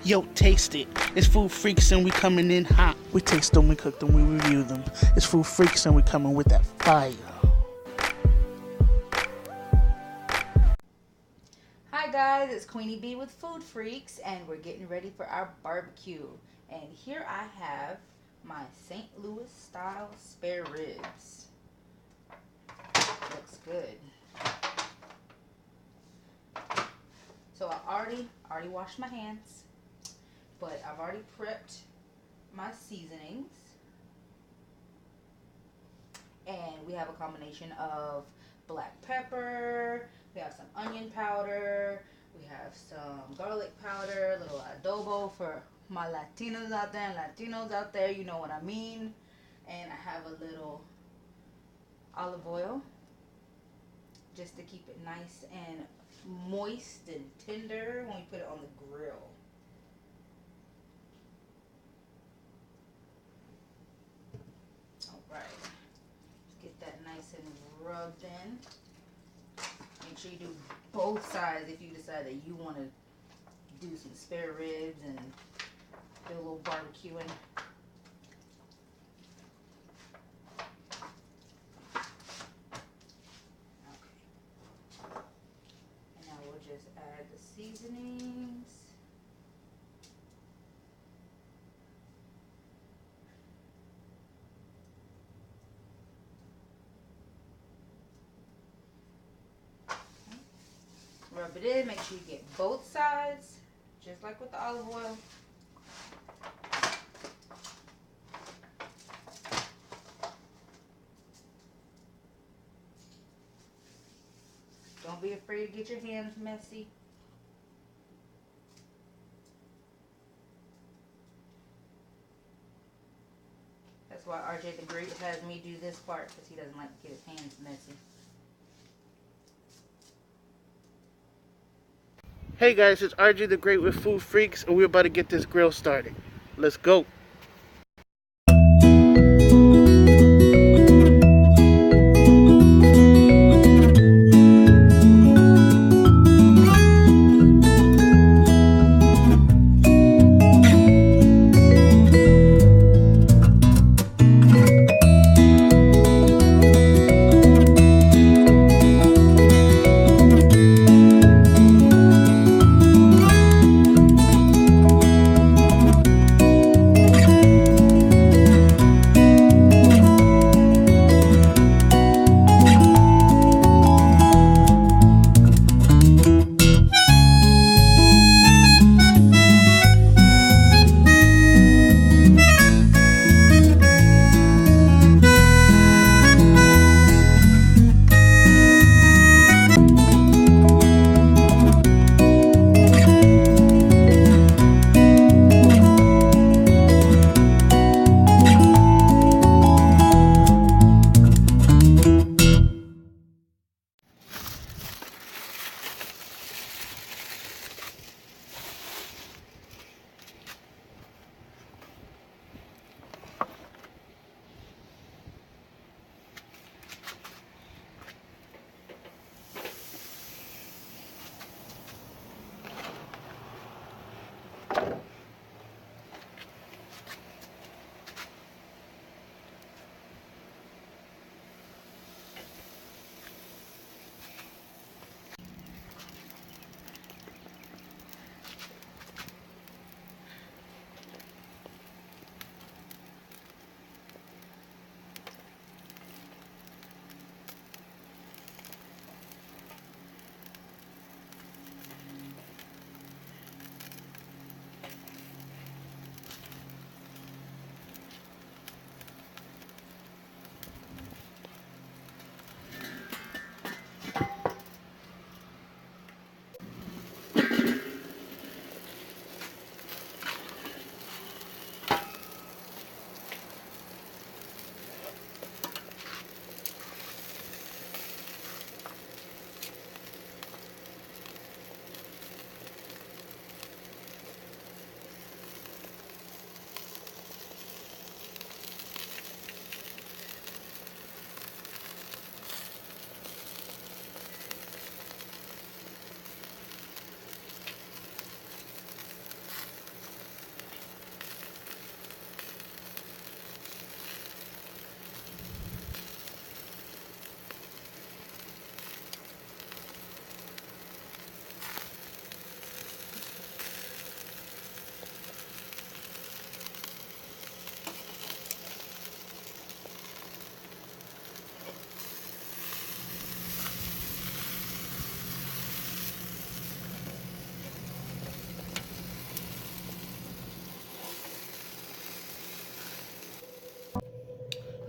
Yo, taste it. It's Food Freaks and we coming in hot. We taste them, we cook them, we review them. It's Food Freaks and we coming with that fire. Hi guys, it's Queenie B with Food Freaks and we're getting ready for our barbecue. And here I have my St. Louis style spare ribs. Looks good. So I already washed my hands, but I've already prepped my seasonings. And we have a combination of black pepper, we have some onion powder, we have some garlic powder, a little adobo for my Latinos out there and Latinos out there, you know what I mean. And I have a little olive oil just to keep it nice and moist and tender when we put it on the grill. Alright, get that nice and rubbed in. Make sure you do both sides if you decide that you want to do some spare ribs and do a little barbecuing. Just add the seasonings. Okay. Rub it in, make sure you get both sides, just like with the olive oil. Don't be afraid to get your hands messy. That's why RJ the Great has me do this part, because he doesn't like to get his hands messy. Hey guys, it's RJ the Great with Food Freaks and we're about to get this grill started. Let's go.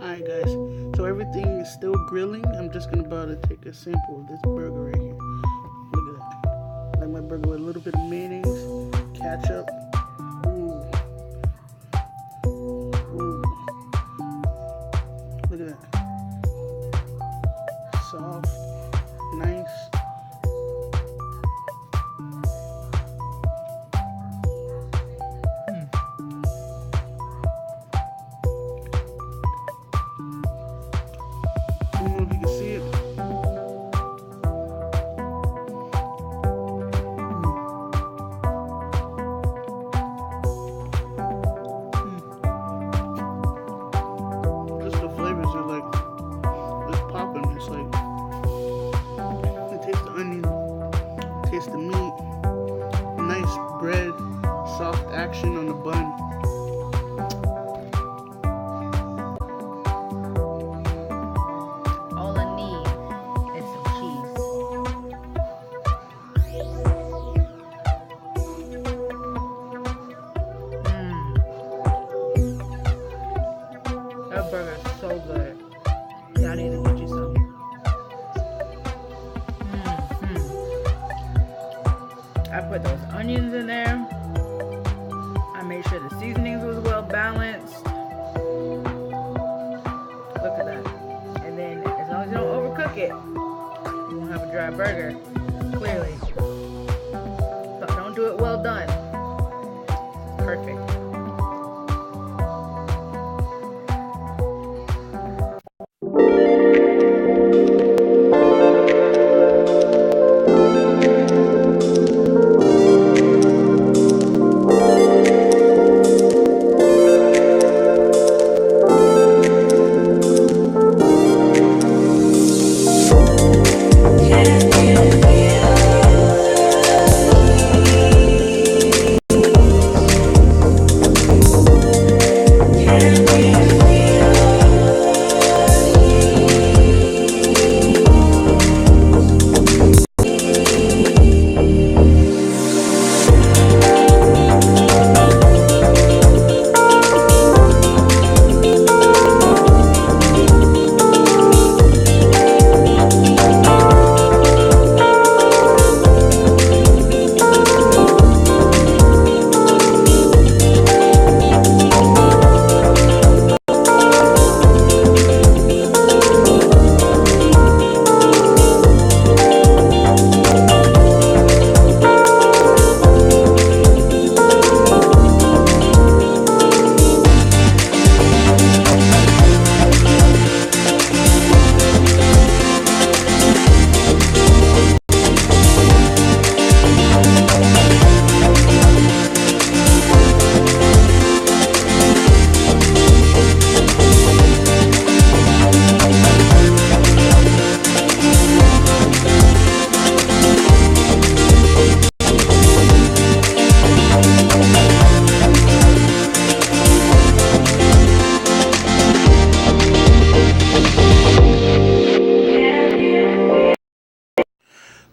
Alright guys, so everything is still grilling. I'm just gonna about to take a sample of this burger right here. Look at that. I like my burger with a little bit of mayonnaise, ketchup. Ooh. Ooh. Look at that. Soft, nice. I don't know if you can see it. Just the flavors are like, it's popping. It's like, you taste the onion, taste the meat, nice bread, soft action on the bun. All I need is some cheese. That burger is so good. Yeah, I need to get you some. I put those onions in there. I made sure the seasonings was well balanced. Look at that. And then as long as you don't overcook it, you won't have a dry burger. Clearly. But don't do it well done. Perfect.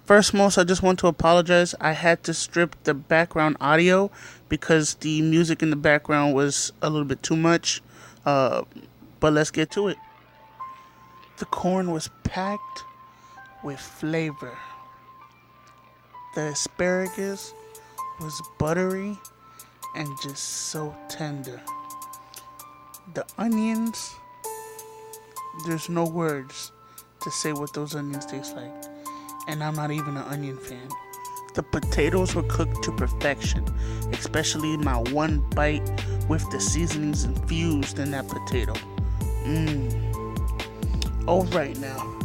First, most, I just want to apologize. I had to strip the background audio because the music in the background was a little bit too much. But let's get to it. The corn was packed with flavor. The asparagus was buttery and just so tender. The onions, there's no words to say what those onions taste like. And I'm not even an onion fan. The potatoes were cooked to perfection, especially my one bite with the seasonings infused in that potato. Alright now,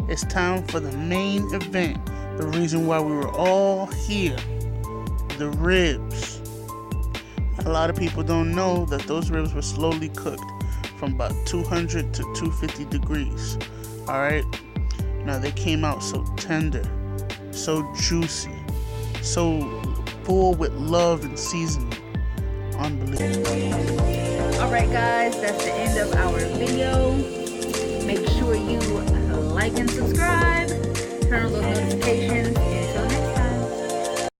it's time for the main event, the reason why we were all here, the ribs. A lot of people don't know that those ribs were slowly cooked from about 200 to 250 degrees. Alright? Now they came out so tender, so juicy, so full with love and seasoning. Unbelievable. Alright guys, that's the end of our video.